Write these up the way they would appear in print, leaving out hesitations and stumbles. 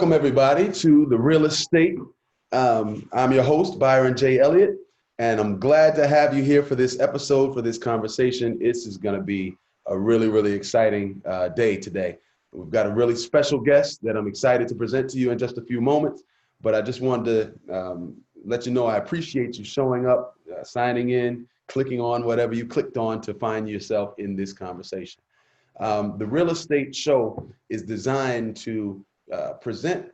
Welcome everybody to the Realist State. I'm your host, Byron J. Elliott, and I'm glad to have you here for this episode, for this conversation. This is going to be a really exciting day today. We've got a really special guest that I'm excited to present to you in just a few moments, but I just wanted to let you know I appreciate you showing up, signing in, clicking on whatever you clicked on to find yourself in this conversation. The Real Estate Show is designed to present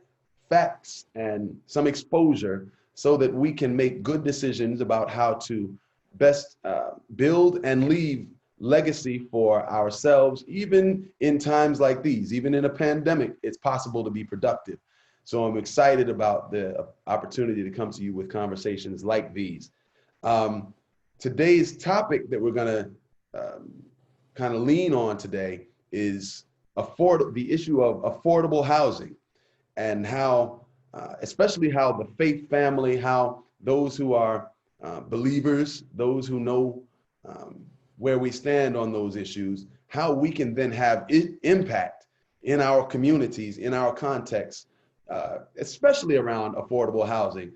facts and some exposure so that we can make good decisions about how to best build and leave legacy for ourselves. Even in times like these, even in a pandemic, it's possible to be productive. So I'm excited about the opportunity to come to you with conversations like these. Today's topic that we're going to kind of lean on today is the issue of affordable housing, and how, especially how the faith family, how those who are believers, those who know where we stand on those issues, how we can then have impact in our communities, in our context, especially around affordable housing.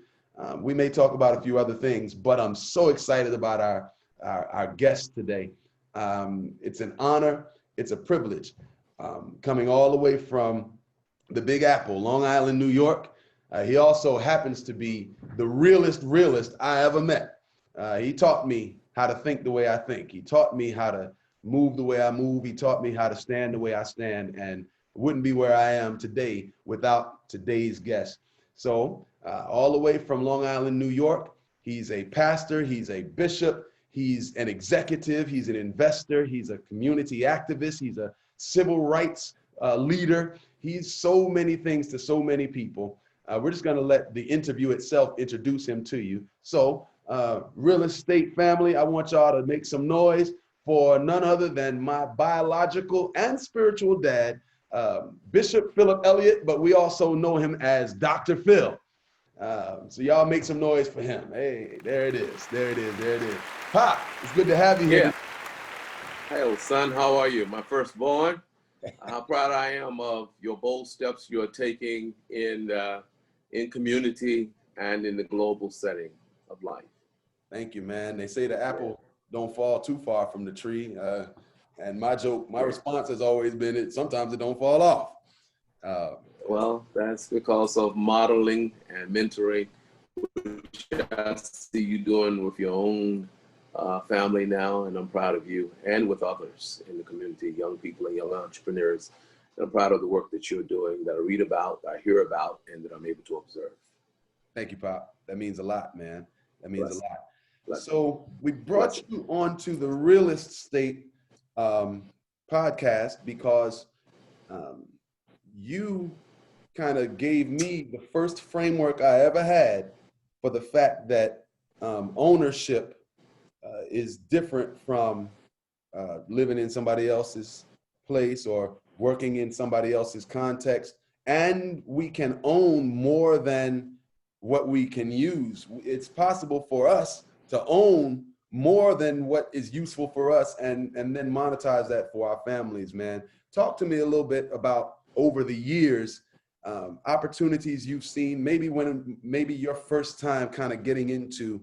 We may talk about a few other things, but I'm so excited about our guest today. It's an honor, it's a privilege, coming all the way from the Big Apple, Long Island, New York. He also happens to be the realist I ever met. He taught me how to think the way I think. He taught me how to move the way I move. He taught me how to stand the way I stand, and wouldn't be where I am today without today's guest. So all the way from Long Island, New York, he's a pastor, he's a bishop, he's an executive, he's an investor, he's a community activist, he's a civil rights leader. He's so many things to so many people. We're just going to let the interview itself introduce him to you. So, Real Estate family, I want y'all to make some noise for none other than my biological and spiritual dad, Bishop Phillip Elliott, but we also know him as Dr. Phil. So y'all make some noise for him. Hey, there it is. There it is. There it is. Pop, it's good to have you here. Yeah. Hey, son, how are you? My firstborn. How proud I am of your bold steps you're taking in community and in the global setting of life. Thank you, man. They say the apple don't fall too far from the tree. And my response has always been, sometimes it don't fall off. Well, that's because of modeling and mentoring, which I see you doing with your own family now, and I'm proud of you, and with others in the community, young people and young entrepreneurs. And I'm proud of the work that you're doing, that I read about, I hear about, and that I'm able to observe. Thank you, Pop. That means a lot, man. That means a lot. Bless So we brought you onto the Realist State podcast because you kind of gave me the first framework I ever had for the fact that ownership is different from living in somebody else's place or working in somebody else's context. And we can own more than what we can use. It's possible for us to own more than what is useful for us, and then monetize that for our families, man. Talk to me a little bit about, over the years, opportunities you've seen, maybe your first time kind of getting into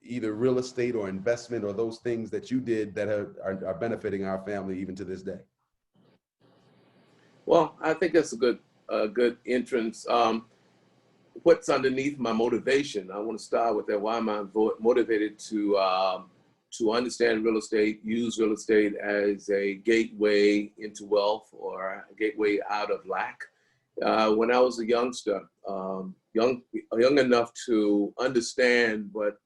either real estate or investment, or those things that you did that are benefiting our family even to this day. Well, I think that's a good entrance. What's underneath my motivation? I want to start with that. Why am I motivated to understand real estate, use real estate as a gateway into wealth or a gateway out of lack? When I was a youngster, young enough to understand, but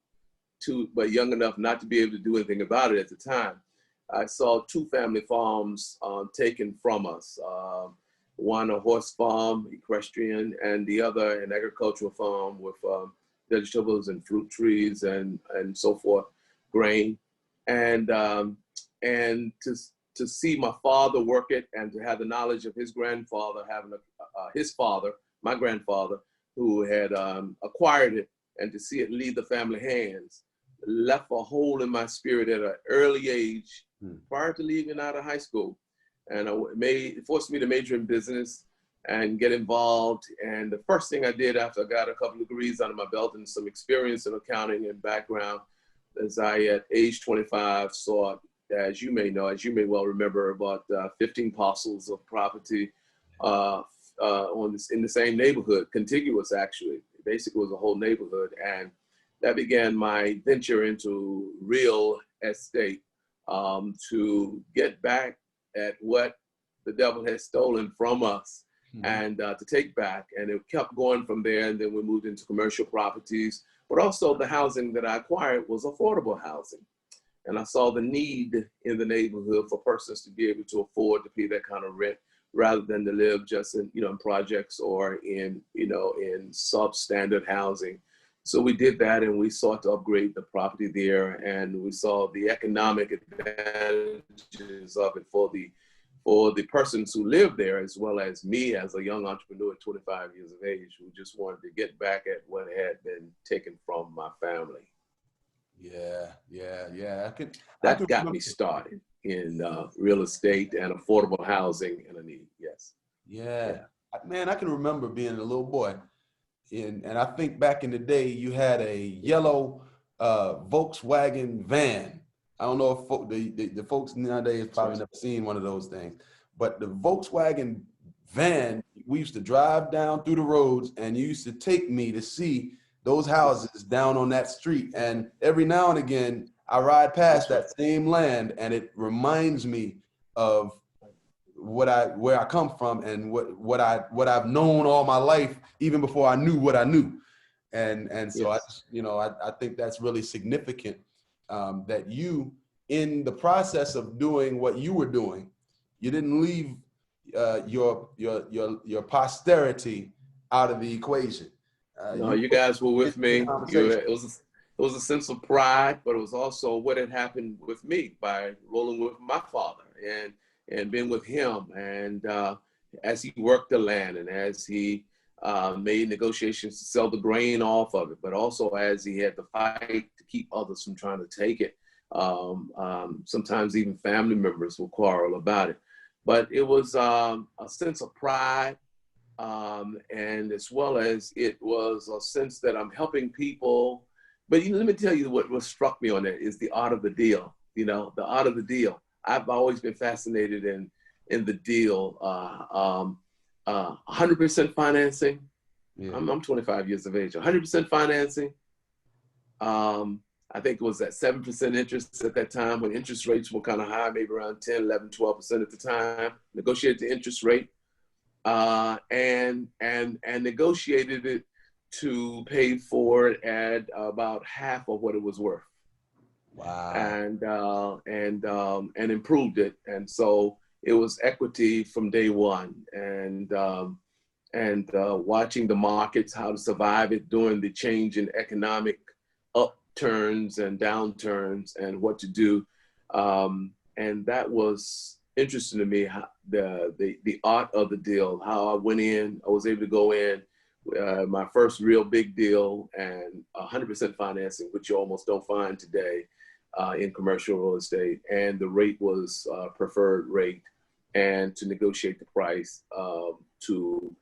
young enough not to be able to do anything about it at the time, I saw two family farms taken from us. One a horse farm, equestrian, and the other an agricultural farm with vegetables and fruit trees and so forth, grain. And to see my father work it, and to have the knowledge of his grandfather having his father, my grandfather, who had acquired it, and to see it leave the family hands, left a hole in my spirit at an early age, prior to leaving out of high school. And it forced me to major in business, and get involved. And the first thing I did after I got a couple of degrees under my belt and some experience in accounting and background, is I at age 25 saw, as you may know, as you may well remember, about 15 parcels of property in the same neighborhood, contiguous actually. Basically, it was a whole neighborhood, and that began my venture into real estate, to get back at what the devil had stolen from us, and to take back. And it kept going from there, and then we moved into commercial properties, but also the housing that I acquired was affordable housing. And I saw the need in the neighborhood for persons to be able to afford to pay that kind of rent, rather than to live just in, in projects or in substandard housing. So we did that, and we sought to upgrade the property there, and we saw the economic advantages of it for the persons who live there, as well as me as a young entrepreneur at 25 years of age, who just wanted to get back at what had been taken from my family. Yeah. That got me started in real estate and affordable housing and a need. Yes. Yeah. Man, I can remember being a little boy, and I think back in the day, you had a yellow Volkswagen van. I don't know if the folks nowadays probably never seen one of those things, but the Volkswagen van, we used to drive down through the roads, and you used to take me to see those houses down on that street. And every now and again, I ride past that same land, and it reminds me of where I come from, and what I've known all my life, even before I knew what I knew. And so yes. I think that's really significant, that you, in the process of doing what you were doing, you didn't leave your posterity out of the equation. No, you guys were with me. It was a sense of pride, but it was also what had happened with me by rolling with my father and being with him. And as he worked the land, and as he made negotiations to sell the grain off of it, but also as he had to fight to keep others from trying to take it. Sometimes even family members will quarrel about it. But it was a sense of pride. And as well as it was a sense that I'm helping people. But let me tell you what struck me on that is the art of the deal. The art of the deal. I've always been fascinated in the deal. 100% financing. Yeah. I'm 25 years of age. 100% financing. I think it was at 7% interest at that time, when interest rates were kind of high, maybe around 10, 11, 12% at the time. Negotiated the interest rate. And negotiated it to pay for it at about half of what it was worth. Wow. And improved it. And so it was equity from day one. And watching the markets, how to survive it during the change in economic upturns and downturns, and what to do. And that was interesting to me, how the art of the deal, how I went in. I was able to go in, my first real big deal, and 100% financing, which you almost don't find today in commercial real estate. And the rate was preferred rate, and to negotiate the price to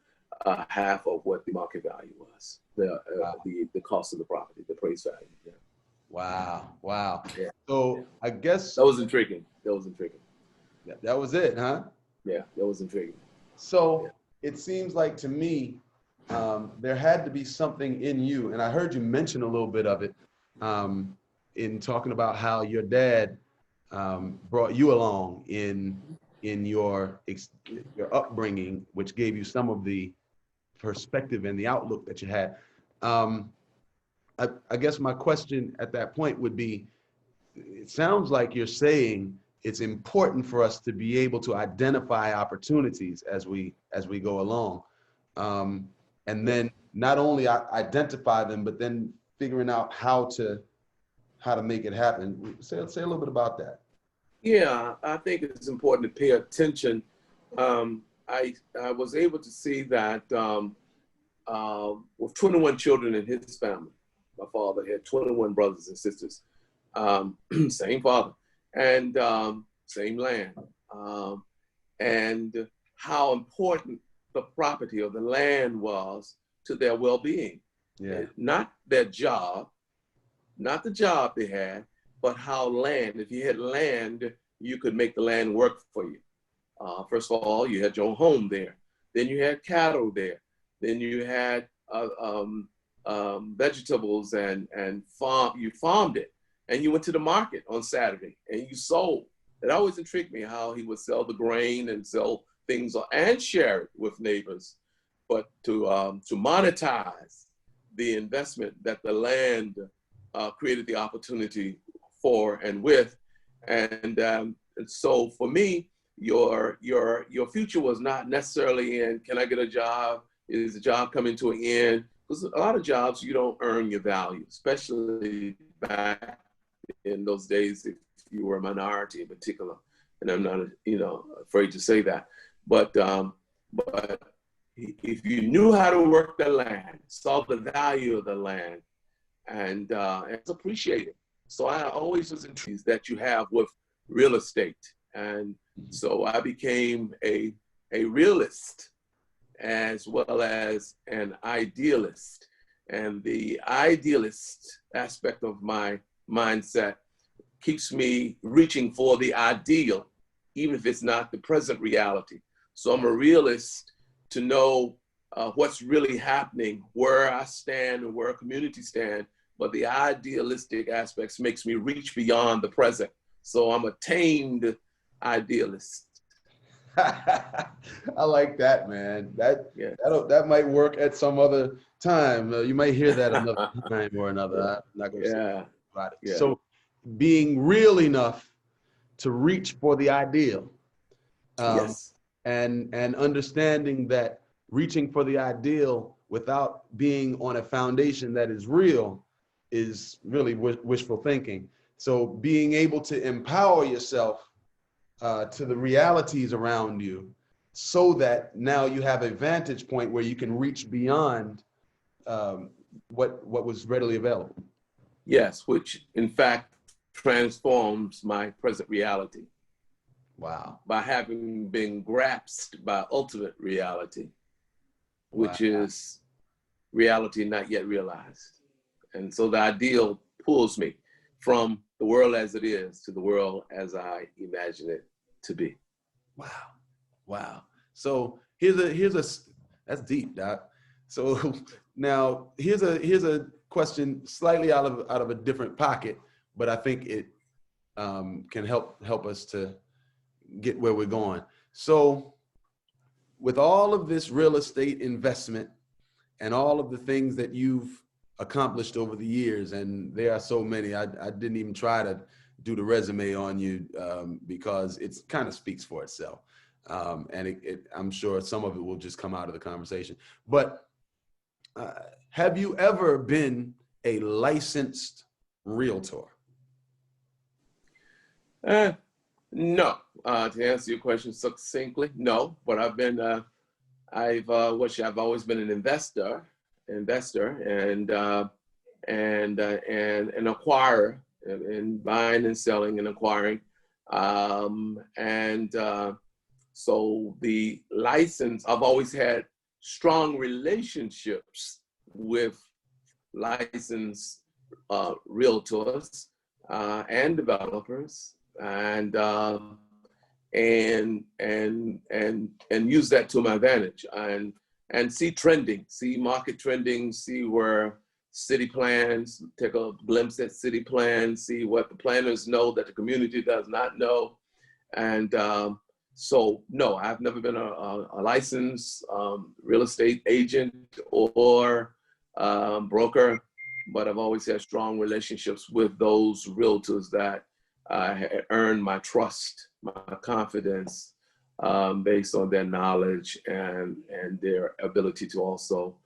half of what the market value was, the cost of the property, the appraised value. Yeah. Wow. Yeah. So I guess that was intriguing. That was it, huh? Yeah, that was intriguing. So It seems like to me, there had to be something in you, and I heard you mention a little bit of it in talking about how your dad brought you along in your upbringing, which gave you some of the perspective and the outlook that you had. I guess my question at that point would be, it sounds like you're saying it's important for us to be able to identify opportunities as we go along, and then not only identify them, but then figuring out how to make it happen. Say a little bit about that. Yeah, I think it's important to pay attention. I was able to see that with 21 children in his family, my father had 21 brothers and sisters, same father, and same land, and how important the property or the land was to their well-being. Yeah. Not their job, not the job they had, but how land, if you had land, you could make the land work for you. First of all, you had your own home there. Then you had cattle there. Then you had vegetables and you farmed it. And you went to the market on Saturday and you sold. It always intrigued me how he would sell the grain and sell things and share it with neighbors. But to monetize the investment that the land created the opportunity for and with. And so for me, your future was not necessarily in, can I get a job? Is the job coming to an end? Because a lot of jobs, you don't earn your value, especially back in those days if you were a minority in particular. And I'm not, afraid to say that. But if you knew how to work the land, saw the value of the land, and it's appreciated. So I always was intrigued that you have with real estate. And so I became a realist as well as an idealist. And the idealist aspect of my mindset keeps me reaching for the ideal, even if it's not the present reality. So I'm a realist to know what's really happening, where I stand and where a community stand, but the idealistic aspects makes me reach beyond the present. So I'm a tamed idealist. I like that, man. That might work at some other time. You might hear that another time or another. I'm not going to say about it. Yeah. So being real enough to reach for the ideal, Yes. and understanding that reaching for the ideal without being on a foundation that is real is really wishful thinking. So being able to empower yourself to the realities around you, so that now you have a vantage point where you can reach beyond what was readily available. Yes, which in fact transforms my present reality. Wow. By having been grasped by ultimate reality, which is reality not yet realized. And so the ideal pulls me from the world as it is to the world as I imagine it to be. Wow. So here's a that's deep, Doc. So now here's a question slightly out of a different pocket, but I think it can help us to get where we're going. So with all of this real estate investment and all of the things that you've accomplished over the years, and there are so many, I didn't even try to do the resume on you because it kind of speaks for itself. And I'm sure some of it will just come out of the conversation. But have you ever been a licensed realtor? No. To answer your question succinctly, no. But I've always been an investor and an acquirer, in buying and selling and acquiring. So the license, I've always had strong relationships with licensed realtors and developers, and use that to my advantage, and see trending, see market trending, see where city plans, take a glimpse at city plans, see what the planners know that the community does not know. And so no, I've never been a licensed real estate agent or broker, but I've always had strong relationships with those realtors that had earned my trust, my confidence, based on their knowledge and their ability to also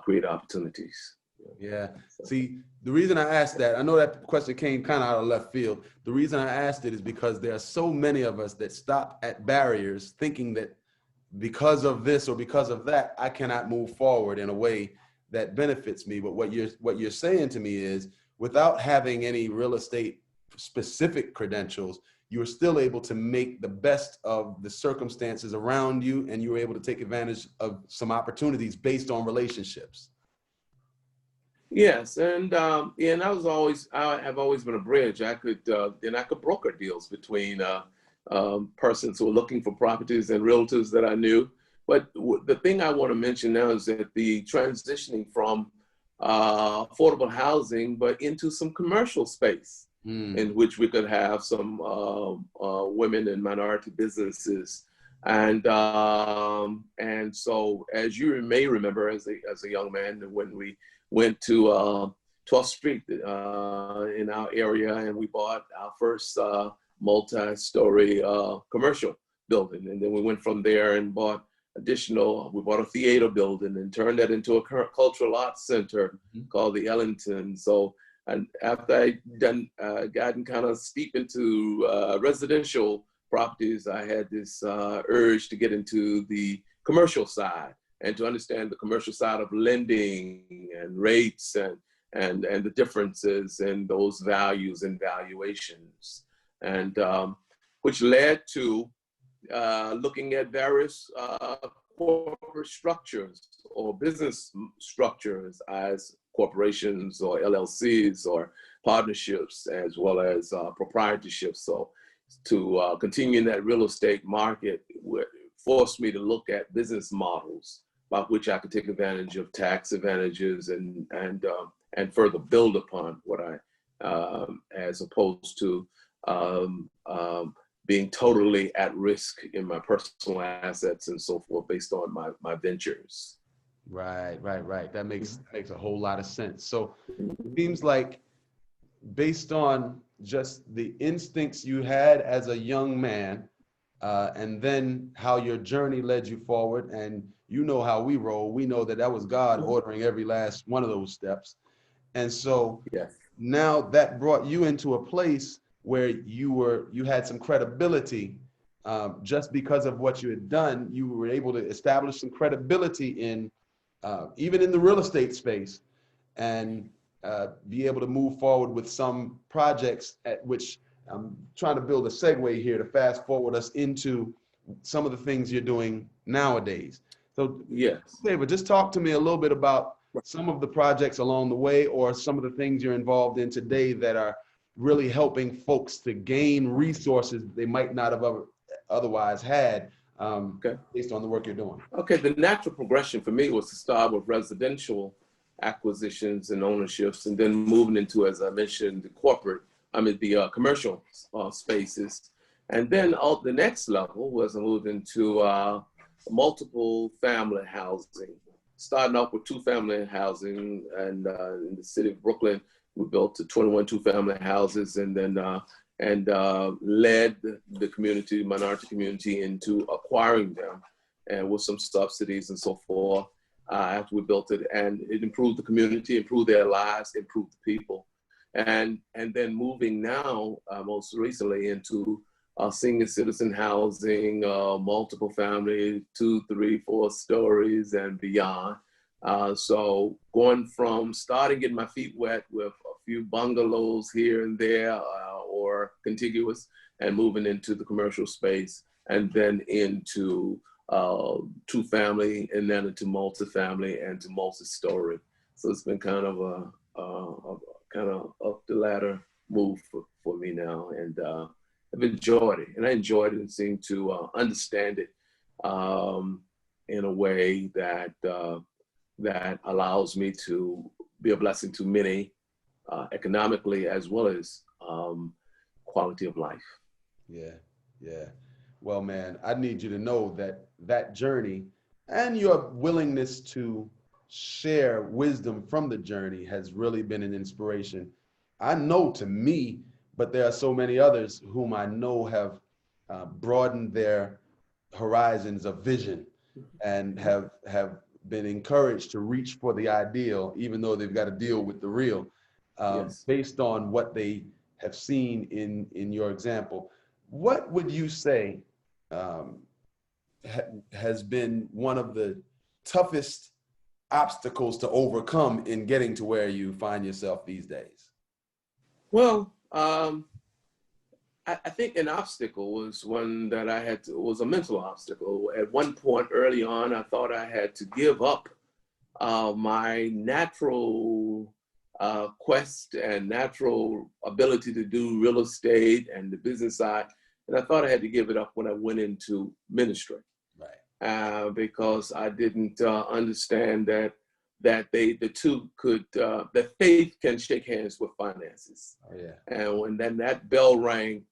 create opportunities. Yeah. See, the reason I asked that, I know that question came kind of out of left field. The reason I asked it is because there are so many of us that stop at barriers thinking that because of this or because of that, I cannot move forward in a way that benefits me. But what you're saying to me is, without having any real estate specific credentials, you were still able to make the best of the circumstances around you, and you were able to take advantage of some opportunities based on relationships. Yes, and I have always been a bridge. I could broker deals between persons who are looking for properties and realtors that I knew. But the thing I want to mention now is that the transitioning from affordable housing, but into some commercial space in which we could have some women and minority businesses. And so, as you may remember, as a young man, when we went to 12th Street in our area, and we bought our first multi-story commercial building, and then we went from there and bought we bought a theater building and turned that into a cultural arts center called the Ellington. So, and after I'd gotten kind of steep into residential properties, I had this urge to get into the commercial side and to understand the commercial side of lending and rates and the differences in those values and valuations, and which led to looking at various corporate structures or business structures as corporations or LLCs or partnerships, as well as proprietorships. So to continue in that real estate market forced me to look at business models by which I could take advantage of tax advantages and further build upon what as opposed to being totally at risk in my personal assets and so forth based on my ventures. Right. That makes a whole lot of sense. So it seems like, based on just the instincts you had as a young man, and then how your journey led you forward, and you know how we roll, we know that was God ordering every last one of those steps. And so yes, now that brought you into a place where you had some credibility, just because of what you had done. You were able to establish some credibility in even in the real estate space, and be able to move forward with some projects, at which I'm trying to build a segue here to fast forward us into some of the things you're doing nowadays. So yes, David, just talk to me a little bit about some of the projects along the way, or some of the things you're involved in today that are really helping folks to gain resources they might not have otherwise had, based on the work you're doing. Okay, the natural progression for me was to start with residential acquisitions and ownerships, and then moving into, as I mentioned, the commercial spaces. And then the next level was I moved into multiple family housing, starting off with 2-family housing, and in the city of Brooklyn, we built 21 2-family houses, and then led the community, minority community, into acquiring them, and with some subsidies and so forth. After we built it, and it improved the community, improved their lives, improved the people, and then moving now most recently into senior citizen housing, multiple family, 2, 3, 4 stories and beyond. So going from starting getting my feet wet with a few bungalows here and there, or contiguous, and moving into the commercial space, and then into 2-family, and then into multifamily and to multi-story. So it's been kind of a kind of up the ladder move for me now, and I've enjoyed it, and I enjoyed it and seem to understand it in a way that that allows me to be a blessing to many, economically as well as quality of life. Yeah. Well, man, I need you to know that that journey and your willingness to share wisdom from the journey has really been an inspiration. I know to me, but there are so many others whom I know have broadened their horizons of vision, and have been encouraged to reach for the ideal, even though they've got to deal with the real, Yes. based on what they have seen in your example. What would you say has been one of the toughest obstacles to overcome in getting to where you find yourself these days? Well, I think an obstacle was one that was a mental obstacle. At one point early on, I thought I had to give up my natural quest and natural ability to do real estate and the business side. And I thought I had to give it up when I went into ministry. Right. Because I didn't understand that the two could, that faith can shake hands with finances. Oh, yeah. And when then that bell rang,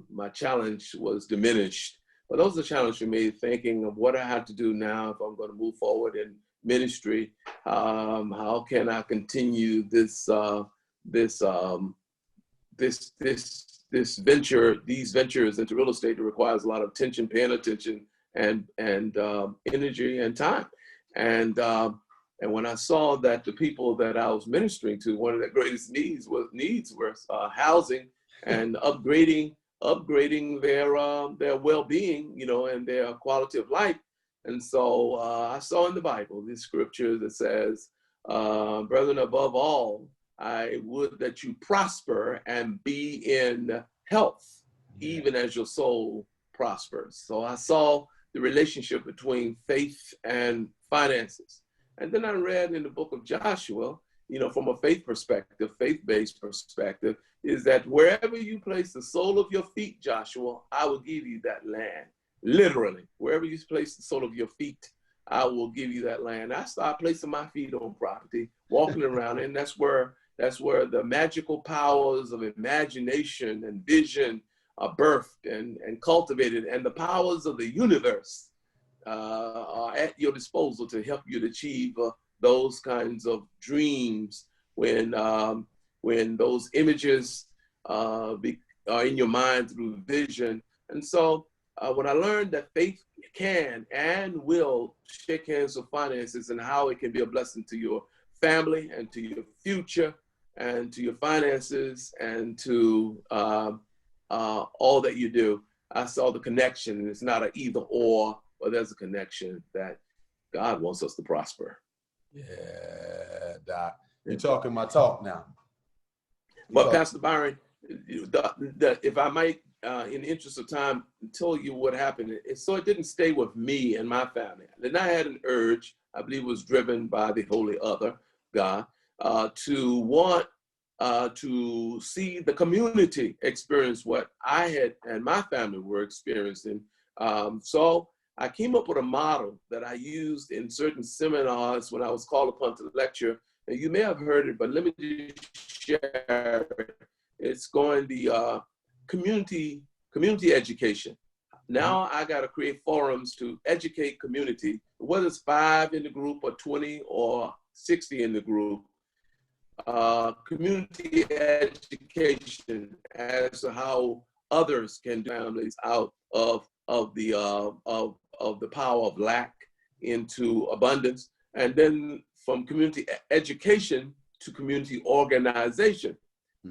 my challenge was diminished. But those are challenges for me, thinking of what I have to do now if I'm going to move forward in ministry. How can I continue this venture, these ventures into real estate that requires a lot of attention, paying attention, and energy and time. And when I saw that the people that I was ministering to, one of their greatest needs were housing and upgrading their well-being, and their quality of life. And so I saw in the Bible this scripture that says, brethren, above all, I would that you prosper and be in health, even as your soul prospers. So I saw the relationship between faith and finances. And then I read in the book of Joshua, from a faith-based perspective, is that wherever you place the sole of your feet, Joshua, I will give you that land. Literally, wherever you place the sole of your feet, I will give you that land. I started placing my feet on property, walking around, and that's where the magical powers of imagination and vision are birthed and cultivated, and the powers of the universe are at your disposal to help you to achieve those kinds of dreams when those images are in your mind through vision. And so when I learned that faith can and will shake hands with finances and how it can be a blessing to your family and to your future and to your finances and to all that you do, I saw the connection. It's not an either or, but there's a connection that God wants us to prosper. Yeah, Doc. You're talking my talk now. But Pastor Byron, if I might, in the interest of time, tell you what happened. So it didn't stay with me and my family. Then I had an urge, I believe it was driven by the Holy Other, God, to want to see the community experience what I had and my family were experiencing. So I came up with a model that I used in certain seminars when I was called upon to lecture. And you may have heard it, but let me just share it. It's going the community education. Now I got to create forums to educate community, whether it's 5 in the group or 20 or 60 in the group. Community education as to how others can do families out of the power of lack into abundance, and then from community education to community organization.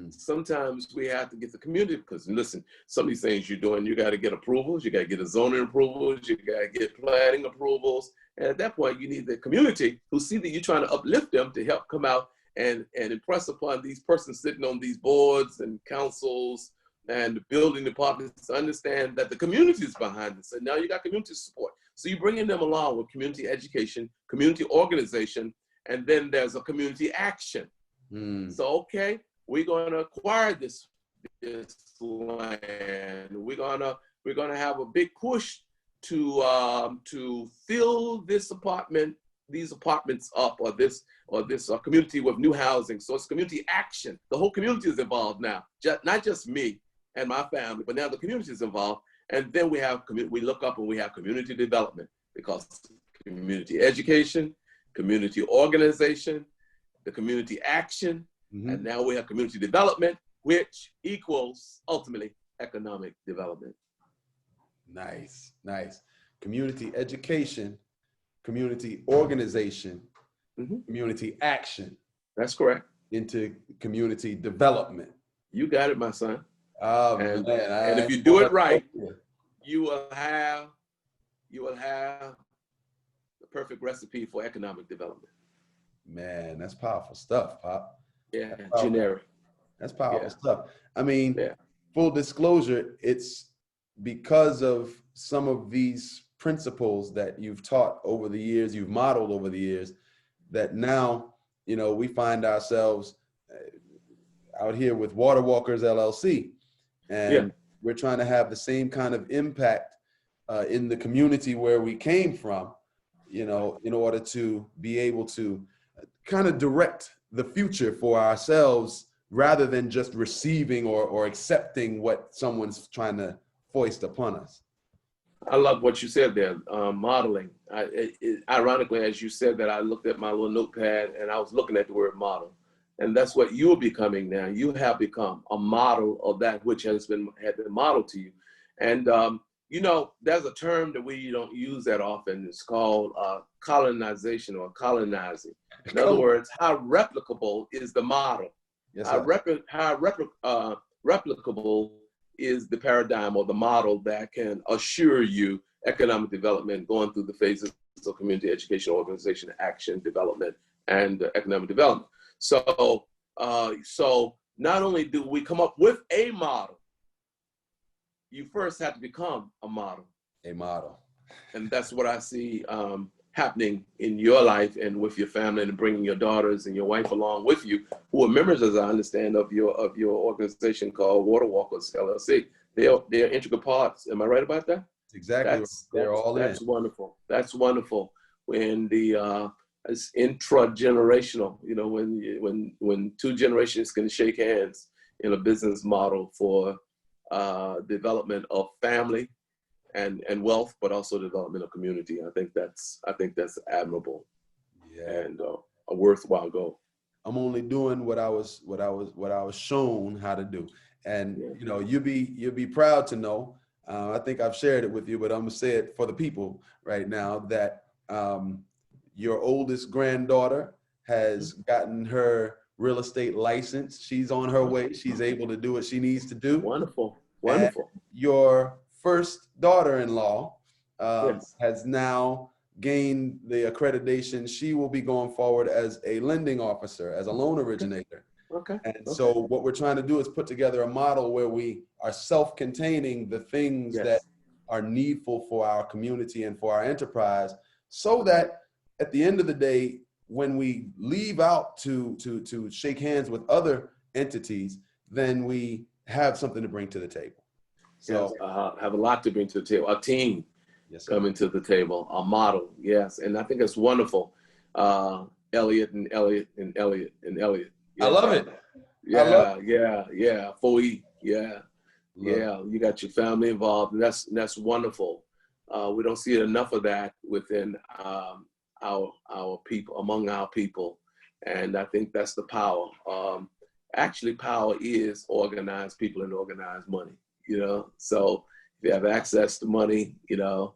Sometimes we have to get the community, because listen, some of these things you're doing, you got to get approvals, you got to get a zoning approvals, you got to get planning approvals, and at that point you need the community who see that you're trying to uplift them to help come out and impress upon these persons sitting on these boards and councils and building departments to understand that the community is behind this. And now you got community support. So you're bringing them along with community education, community organization, and then there's a community action. So, okay, we're going to acquire this land. We're gonna have a big push to fill these apartments up, or this community with new housing. So it's community action. The whole community is involved now, not just me and my family, but now the community is involved. And then we look up and we have community development, because community education, community organization, the community action, and now we have community development, which equals ultimately economic development. Nice. Community education, community organization, community action. That's correct. Into community development. You got it, my son. And if you do it right, you will have the perfect recipe for economic development. Man, that's powerful stuff, Pop. Yeah, generic. That's powerful stuff. I mean, full disclosure, it's because of some of these principles that you've taught over the years, you've modeled over the years, that now, you know, we find ourselves out here with Water Walkers LLC, Yeah. and we're trying to have the same kind of impact in the community where we came from, you know, in order to be able to kind of direct the future for ourselves rather than just receiving or accepting what someone's trying to foist upon us. I love what you said there, modeling. Ironically, as you said that, I looked at my little notepad and I was looking at the word model. And that's what you're becoming now. You have become a model of that which had been modeled to you. And, you know, there's a term that we don't use that often. It's called colonization or colonizing. In other words, how replicable is the model? Yes, how replicable is the paradigm or the model that can assure you economic development going through the phases of community education, organization, action, development, and economic development. So, so not only do we come up with a model, you first have to become a model. A model. And that's what I see happening in your life and with your family, and bringing your daughters and your wife along with you, who are members, as I understand, of your organization called Water Walkers LLC. They're integral parts. Am I right about that? Exactly. They're all in. That's wonderful. That's wonderful. When it's intragenerational, you know, when two generations can shake hands in a business model for development of family and wealth, but also development of community. I think that's admirable. Yeah. And a worthwhile goal. I'm only doing what I was shown how to do. And you know, you'll be proud to know. I think I've shared it with you, but I'm gonna say it for the people right now that your oldest granddaughter has gotten her real estate license. She's on her way. She's able to do what she needs to do. Wonderful, wonderful. And your first daughter-in-law has now gained the accreditation. She will be going forward as a lending officer, as a loan originator. Okay. And so what we're trying to do is put together a model where we are self-containing the things that are needful for our community and for our enterprise, so that at the end of the day, when we leave out to shake hands with other entities, then we have something to bring to the table. So have a lot to bring to the table. A team coming to the table, a model. Yes, and I think it's wonderful. Elliott and Elliott and Elliott and Elliott. Yeah. I love it. Yeah. 4E. Yeah. You got your family involved, and that's wonderful. We don't see enough of that within our people, among our people, and I think that's the power. Actually, power is organized people and organized money. You know, so if you have access to money, you know,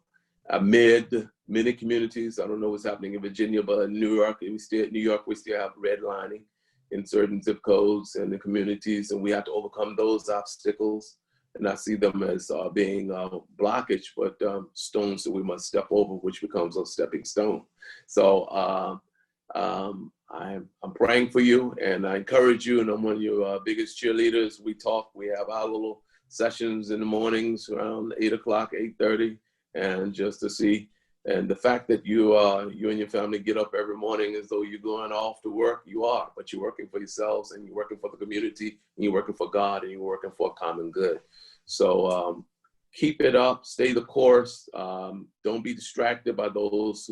amid many communities, I don't know what's happening in Virginia, but in New York, we still have redlining in certain zip codes and the communities, and we have to overcome those obstacles. And I see them as being blockage, but stones that we must step over, which becomes a stepping stone. So I'm praying for you, and I encourage you, and I'm one of your biggest cheerleaders. We have our little sessions in the mornings around 8 o'clock, 8:30, and just to see, and the fact that you and your family get up every morning as though you're going off to work, you are, but you're working for yourselves, and you're working for the community, and you're working for God, and you're working for a common good. So keep it up, stay the course. Don't be distracted by those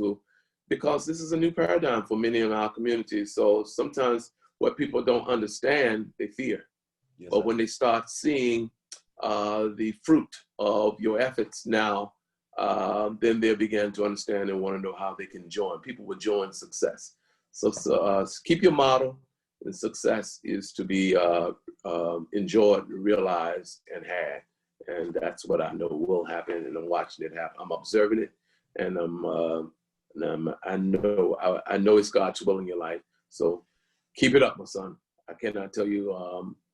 because this is a new paradigm for many of our communities. So sometimes what people don't understand, they fear. Yes, but when they start seeing the fruit of your efforts now, then they'll begin to understand and want to know how they can join. People will join success. So keep your model. And success is to be enjoyed, realized, and had. And that's what I know will happen, and I'm watching it happen. I'm observing it, and I know it's God's will in your life. So keep it up, my son. I cannot tell you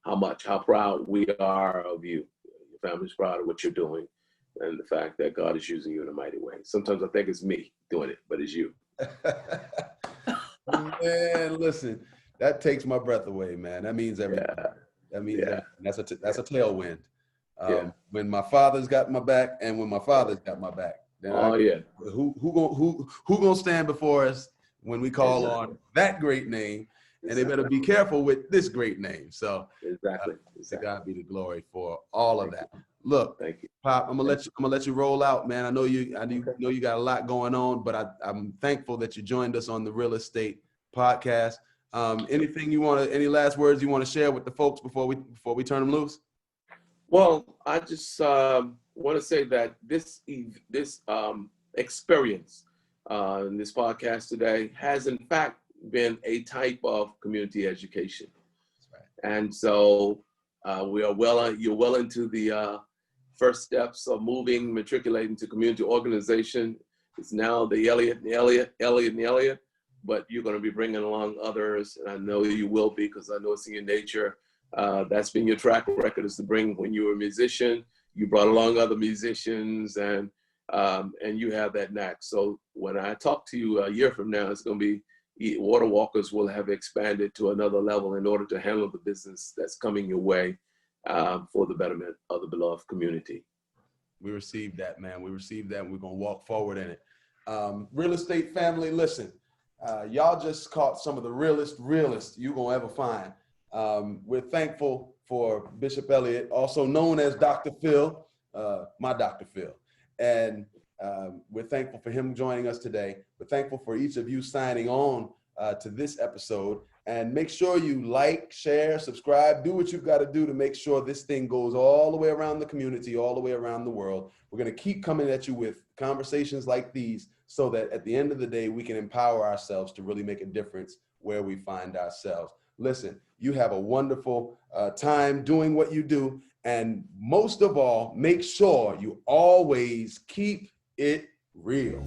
how proud we are of you. Your family's proud of what you're doing, and the fact that God is using you in a mighty way. Sometimes I think it's me doing it, but it's you. Man, listen, that takes my breath away, man. That means everything. That means everything. That's a tailwind. Yeah. When my father's got my back and when my father's got my back. Then Oh, yeah. who gonna stand before us when we call on that great name? And they better be careful with this great name. So Exactly. to God be the glory for all of that. Look, Thank you. Pop, I'm gonna let you roll out, man. I know you Okay. know you got a lot going on, but I'm thankful that you joined us on the Realist State podcast. Anything any last words you want to share with the folks before we turn them loose? Well, I just want to say that this experience in this podcast today has in fact been a type of community education. That's right. And so you're well into the first steps of matriculating to community organization. It's now the Elliott, but you're going to be bringing along others, and I know you will be, because I know it's in your nature. That's been your track record, is to bring, when you were a musician, you brought along other musicians, and you have that knack. So when I talk to you a year from now, it's going to be, Water Walkers will have expanded to another level in order to handle the business that's coming your way for the betterment of the beloved community. We received that, man. We received that, and we're going to walk forward in it. Real estate family, listen, y'all just caught some of the realest you're going to ever find. We're thankful for Bishop Elliott, also known as Dr. Phil, my Dr. Phil. And we're thankful for him joining us today. We're thankful for each of you signing on to this episode. And make sure you like, share, subscribe, do what you've got to do to make sure this thing goes all the way around the community, all the way around the world. We're going to keep coming at you with conversations like these so that at the end of the day, we can empower ourselves to really make a difference where we find ourselves. Listen, you have a wonderful time doing what you do. And most of all, make sure you always keep it real.